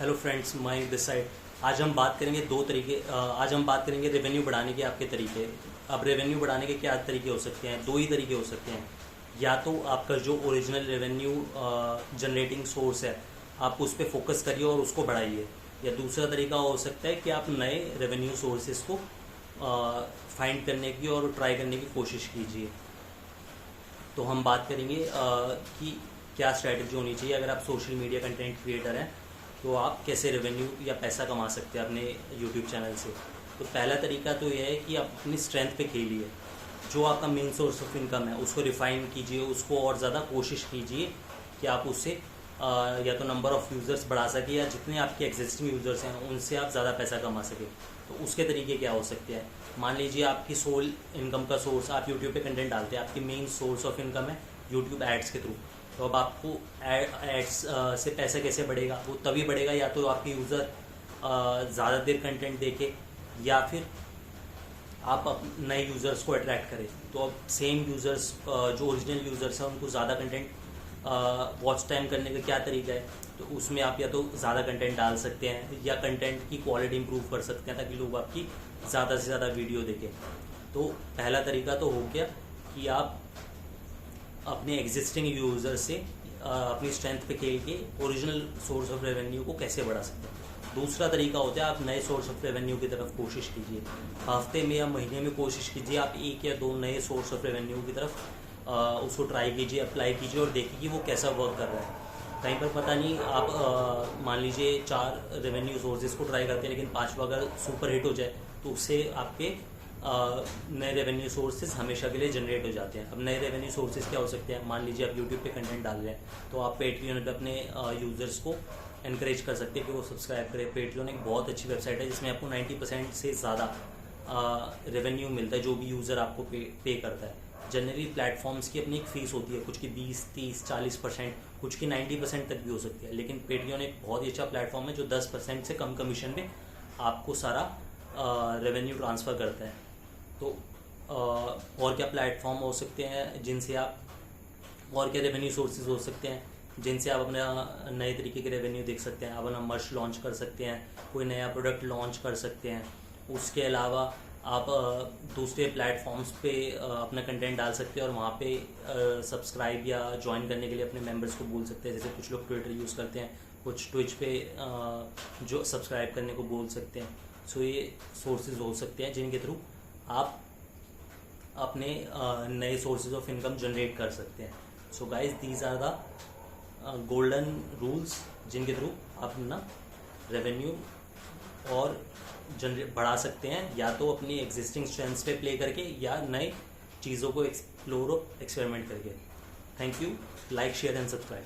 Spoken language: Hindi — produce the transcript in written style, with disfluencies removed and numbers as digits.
हेलो फ्रेंड्स, मैं दिस साइड। आज हम बात करेंगे रेवेन्यू बढ़ाने के आपके तरीके। अब रेवेन्यू बढ़ाने के क्या तरीके हो सकते हैं? दो ही तरीके हो सकते हैं। या तो आपका जो ओरिजिनल रेवेन्यू जनरेटिंग सोर्स है, आप उस पर फोकस करिए और उसको बढ़ाइए। या दूसरा तरीका हो सकता है कि आप नए रेवेन्यू सोर्सेज को फाइंड करने की और ट्राई करने की कोशिश कीजिए। तो हम बात करेंगे कि क्या स्ट्रैटेजी होनी चाहिए अगर आप सोशल मीडिया कंटेंट क्रिएटर हैं, तो आप कैसे रेवेन्यू या पैसा कमा सकते हैं अपने यूट्यूब चैनल से। तो पहला तरीका तो यह है कि आप अपनी स्ट्रेंथ पे खेलिए। जो आपका मेन सोर्स ऑफ इनकम है उसको रिफाइन कीजिए, उसको और ज़्यादा कोशिश कीजिए कि आप उससे या तो नंबर ऑफ़ यूज़र्स बढ़ा सके या जितने आपके एग्जिस्टिंग यूज़र्स हैं उनसे आप ज़्यादा पैसा कमा सके। तो उसके तरीके क्या हो सकते हैं? मान लीजिए आपकी सोल इनकम का सोर्स, आप यूट्यूब पे कंटेंट डालते हैं, आपकी मेन सोर्स ऑफ इनकम है यूट्यूब एड्स के थ्रू। तो अब आपको एड्स से पैसा कैसे बढ़ेगा? वो तभी बढ़ेगा या तो आपके यूज़र ज़्यादा देर कंटेंट देखे, या फिर आप नए यूज़र्स को अट्रैक्ट करें। तो अब सेम यूज़र्स जो ओरिजिनल यूज़र्स हैं उनको ज़्यादा कंटेंट वॉच टाइम करने का क्या तरीका है? तो उसमें आप या तो ज़्यादा कंटेंट डाल सकते हैं या कंटेंट की क्वालिटी इंप्रूव कर सकते हैं ताकि लोग आपकी ज़्यादा से ज़्यादा वीडियो देखें। तो पहला तरीका तो हो गया कि आप अपने एग्जिस्टिंग यूज़र से अपनी स्ट्रेंथ पे खेल के ओरिजिनल सोर्स ऑफ रेवेन्यू को कैसे बढ़ा सकते हैं। दूसरा तरीका होता है आप नए सोर्स ऑफ रेवेन्यू की तरफ कोशिश कीजिए। हफ्ते में या महीने में कोशिश कीजिए आप एक या दो नए सोर्स ऑफ रेवेन्यू की तरफ उसको ट्राई कीजिए, अप्लाई कीजिए और देखिए कि वो कैसा वर्क कर रहा है। कहीं पर पता नहीं आप मान लीजिए 4 रेवेन्यू सोर्सेज को ट्राई करते हैं लेकिन 5वां अगर सुपर हिट हो जाए तो उससे आपके नए रेवेन्यू सोर्सेज हमेशा के लिए जनरेट हो जाते हैं। अब नए रेवेन्यू सोर्सेज क्या हो सकते हैं? मान लीजिए आप यूट्यूब पे कंटेंट डाल रहे हैं तो आप पेट्रियन पे अपने यूज़र्स को एनकरेज कर सकते हैं कि वो सब्सक्राइब करें। पेट्रियन एक बहुत अच्छी वेबसाइट है जिसमें आपको 90% से ज़्यादा रेवेन्यू मिलता है जो भी यूज़र आपको पे करता है। जनरली प्लेटफॉर्म्स की अपनी एक फ़ीस होती है, कुछ की 20, 30, 40%, कुछ की 90% तक भी हो सकती है। लेकिन पेट्रियन एक बहुत ही अच्छा प्लेटफॉर्म है जो 10% से कम कमीशन पे आपको सारा रेवेन्यू ट्रांसफ़र करता है। तो और क्या प्लेटफॉर्म हो सकते हैं जिनसे आप, और क्या रेवेन्यू सोर्सेज हो सकते हैं जिनसे आप अपना नए तरीके के रेवेन्यू देख सकते हैं? आप अपना मर्च लॉन्च कर सकते हैं, कोई नया प्रोडक्ट लॉन्च कर सकते हैं। उसके अलावा आप दूसरे प्लेटफॉर्म्स पे अपना कंटेंट डाल सकते हैं और वहाँ पे सब्सक्राइब या ज्वाइन करने के लिए अपने मेंबर्स को बोल सकते हैं। जैसे कुछ लोग ट्विटर यूज़ करते हैं, कुछ ट्विच पे जो सब्सक्राइब करने को बोल सकते हैं। सो ये सोर्सेज हो सकते हैं जिनके थ्रू आप अपने नए सोर्सेज ऑफ इनकम जनरेट कर सकते हैं। So guys, these are the golden rules जिनके थ्रू आप अपना रेवेन्यू और जनरेट बढ़ा सकते हैं, या तो अपनी एग्जिस्टिंग स्ट्रेंथ्स पे प्ले करके या नए चीज़ों को एक्सप्लोर और एक्सपेरिमेंट करके। Thank you. Like, share and subscribe.